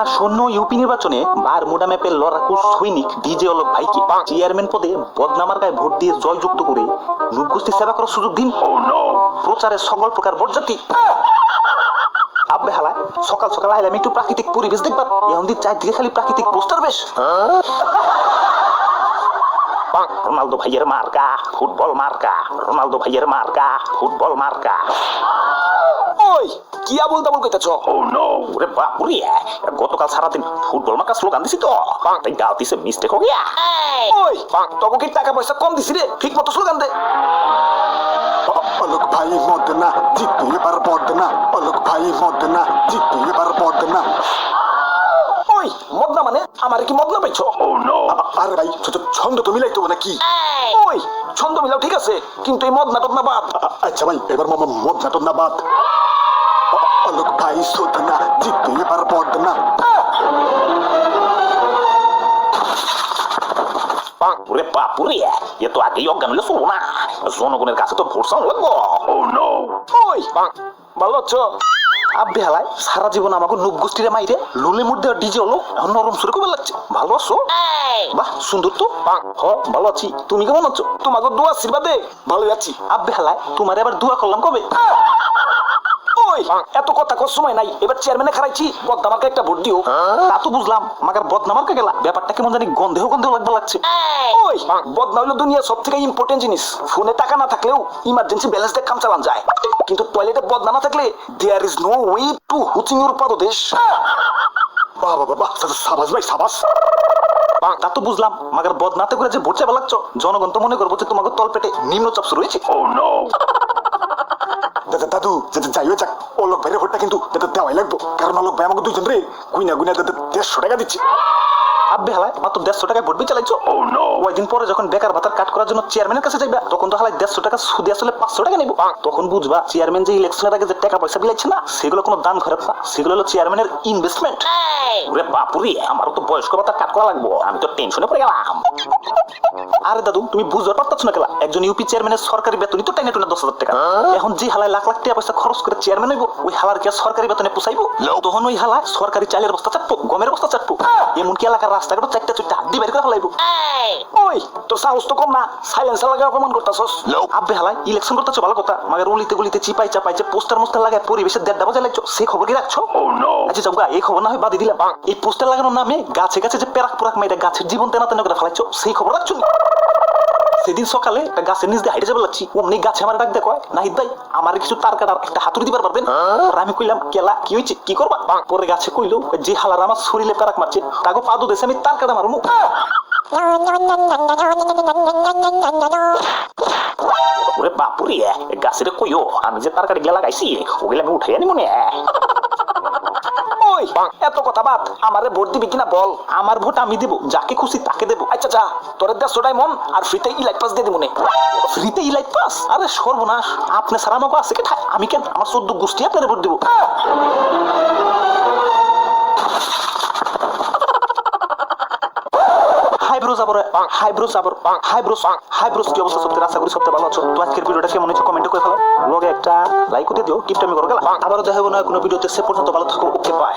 আসন্ন ইউপি নির্বাচনে বারমুডা ম্যাপের লড়াকু সৈনিক ডিজে অলক ভাইকে চেয়ারম্যান পদে বদনামার গায়ে ভোট দিয়ে জয়যুক্ত করে নুপগোষ্ঠী সেবা করার সুযোগ দিন। প্রচারের সকল প্রকার বরযাত্রী আব্বে হালায় সকাল সকাল আইলাম একটু প্রাকৃতিক পরিবেশ দেখবার, এখন দিন চারদিকে খালি প্রাকৃতিক পোস্টার বেশ। রোনালদো ভাইয়ের মার্কা ফুটবল মার্কা, রোনালদো ভাইয়ের মার্কা ফুটবল মার্কা। ওই কি আবুল তাবুল কইতাছ? ওরে বাপ রে, গতকাল সারাদিন ফুটবল মার্কা স্লোগান দিছি তো, তাই গাওতিছে মিস্টেক হয়ে গিয়া। ওই তোকে কি টাকা পয়সা কম দিছি রে, ঠিক মতো স্লোগান দে। অলক ভাই মদ না জিতবে এবার পদ না, অলক ভাই মদ না জিতবে এবার পদ না। ওই মদনা মানে আমার কি মদনা পাইছো? আরে ভাই ছন্দ তো মিলাই তো নাকি? ওই ছন্দ মিলাও ঠিক আছে, কিন্তু এই মদনা টদনা বাদ। আচ্ছা ভাই এবার মদ না তো না বাদ। অলক ভাই শোধ না জিতবে এবার পদ না। ওরে বাপুরে, এ তো আগেই অজ্ঞান হলে চলবো না, জনগণের কাছে তো ভোট চাও লাগবো। ওই ভালো আছো? আব্বে হালায় সারা জীবন আমাকে নুপ গোষ্ঠীরে মাইরে লুলে মুড় দেওয়া ডিজে হলো, এখন নরম সুরে কবে লাগছে। ভালো আছো? বাহ সুন্দর তো। হ ভালো আছি, তুমি কেমন আছো? তোমাকে দোয়া আশীর্বাদে ভালো আছি। আব্বে হালায় তোমার এবার দোয়া করলাম কবে? ওই এত কথা কর সময় নাই, এবার চেয়ারম্যানে খারাইছি বদনামার্কে একটা ভোট দিও। তা তো বুঝলাম, মাগার বদনামার্কে গেলা ব্যাপারটা কেমন জানি গন্ধেও গন্ধেও লাগবে লাগছে। ওই বদনা হইলো দুনিয়ার সব থেকে ইম্পর্টেন্ট জিনিস। ফোনে টাকা না থাকলেও ইমার্জেন্সি ব্যালেন্স দিয়ে কাম চালান যায়, কিন্তু টয়লেটে বদনা না থাকলে there is no way to হুচিং ইউর পাদদেশ। বাহ বাহ বাহ, সাবাস ভাই সাবাস। তা তো বুঝলাম, মাগার বদনাতে করে যে ভোট চাইবা লাগছো, জনগণ তো মনে করবো যে তোমাকে তলপেটে নিম্নচাপ শুরু হয়েছে। দাদু যাই হয়ে যাক, অলক ভাইয়ের ভোটটা কিন্তু দেওয়াই লাগবো, কারণ অলক ভাই আমাকে দুইজন রে গুইনা গুইনা 150 টাকা দিচ্ছে। আব্বে হালায় মাত্র 150 টাকায় ভোট চালাইছো। ওই দিন পরে যখন বেকার ভাতার কাট করার জন্য চেয়ারম্যানের কাছে যাইবা, তখন তো হালায় 150 টাকা সুদে আসলে 500 টাকা নেবো। তখন বুঝবা চেয়ারম্যান যে ইলেকশনের আগে যে টাকা পয়সা বিলাইছে না, সেগুলো কোনো দান খরচ না, সেগুলো হলো চেয়ারম্যানের ইনভেস্টমেন্ট। ওরে বাপুরে, আমারও তো বয়স্ক ভাতার কাট করা লাগবো, আমি তো টেনশনে পড়ে গেলাম। আরে দাদু তুমি বুঝতে পারতাছ না কেলা, একজন ইউপি চেয়ারম্যানের সরকারি বেতনই তো টাইনে টুনে 10,000 টাকা। এখন যে হালায় লাখ লাখ টাকা পয়সা খরচ করে চেয়ারম্যান হইব, ওই হালার কি সরকারি বেতনে পোষাইবো? তখন ওই হালা সরকারি চালের বস্তা চাটবো, গমের বস্তা চাটবো, এমনকি এলাকার রাস্তাঘাটও চারটা চুটটা হাত দিয়ে বের করে ফেলাইবো। ওই তোর সাহস তো কম না, সাইলেন্সার লাগে অপমান করতাছস। আব্বে হালায় ইলেকশন করতেছো ভালো কথা, মাগের উলিতে গুলিতে চিপাই চাপাই যে পোস্টার মোস্টার লাগায় পরিবেশের দেড়টা বাজে লাগছো, সেই খবর কি রাখছো? আচ্ছা যাও গা, এই খবর না হয় বাদই দিলাম, এই পোস্টার লাগানোর নামে গাছে গাছে যে পেরাক পোরাক মাইরা গাছের জীবন তেনা তেনা করে ফেলাইছো, সেই খবর রাখছো নি? সেদিন সকালে একটা গাছের নিচ দিয়ে হাইটে যাবে লাগছি, অমনি গাছে আমার ডাক দেখ, নাহিদ ভাই আমার কিছু তার কাটার একটা হাতুড়ি দিবার পারবেন? আমি কইলাম কেলা কি হয়েছে, কি করবা? পরে গাছে কইলো যে হালার আমার শরীরে পেরাক মারছে, তাকে পাদু দেশে আমি তার কাটা মারমু। ওরে বাপুরে, গাছের কইও আমি যে তার কাটি গেলা লাগাইছি, ওগুলো আমি উঠাই আনি মনে। ওই এত কথা বাদ, আমারে ভোট দিবি কিনা বল? আমার ভোট আমি দেবো, যাকে খুশি তাকে দেবো। আচ্ছা যা, তোর 150 মন আর ফ্রিতে ইলাইট পাস দিয়ে দিব মনে। ফ্রিতে ইলাইট পাস? আরে সর্বনাশ, আপনি সারা আমাকে আছে কে? আমি কেন, আমার 14 গোষ্ঠী আপনার ভোট দেবো। কি অবস্থা সত্যি? আশা করি সত্যি ভালো আছো। তো আজকের ভিডিওটা কেমন হয়েছে কমেন্ট করে ফেলো, লগে একটা লাইক করে দিও, টিপটা আমি করে গেলাম। আবারও দেখা হবে না কোনো ভিডিওতে, সে পর্যন্ত ভালো থাকো, ওকে বাই।